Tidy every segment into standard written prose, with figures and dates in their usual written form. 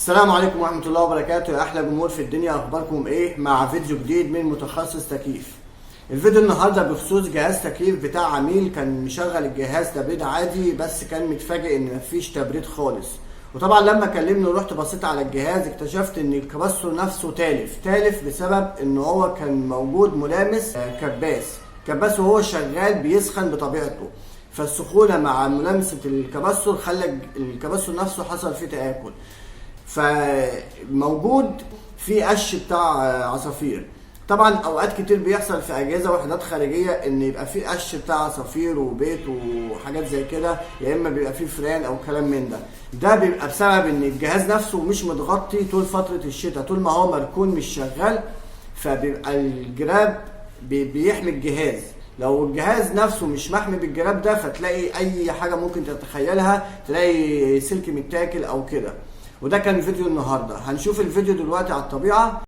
السلام عليكم ورحمة الله وبركاته يا أحلى جمهور في الدنيا، أخباركم إيه؟ مع فيديو جديد من متخصص تكييف. الفيديو النهاردة بخصوص جهاز تكييف بتاع عميل كان مشغل الجهاز تبريد عادي، بس كان متفاجئ إن مفيش تبريد خالص. وطبعا لما كلمني ورحت بصيت على الجهاز اكتشفت إن الكباستور نفسه تالف بسبب إن هو كان موجود ملامس كباس وهو شغال بيسخن بطبيعته، فالسخونة مع ملامسة الكباستور خلى الكباستور نفسه حصل فيه تآكل، فموجود في قش بتاع عصافير. طبعا اوقات كتير بيحصل في اجهزه وحدات خارجيه ان يبقى في قش بتاع عصافير وبيت وحاجات زي كده، يا اما بيبقى في فران او كلام من ده بيبقى بسبب ان الجهاز نفسه مش متغطي طول فتره الشتاء، طول ما هو مركون مش شغال، فبيبقى الجراب بيحمي الجهاز. لو الجهاز نفسه مش محمي بالجراب ده فتلاقي اي حاجه ممكن تتخيلها، تلاقي سلك متاكل او كده. وده كان فيديو النهارده. هنشوف الفيديو دلوقتي على الطبيعه.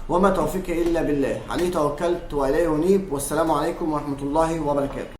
وما توفيقي الا بالله، عليه توكلت واليه انيب، والسلام عليكم ورحمه الله وبركاته.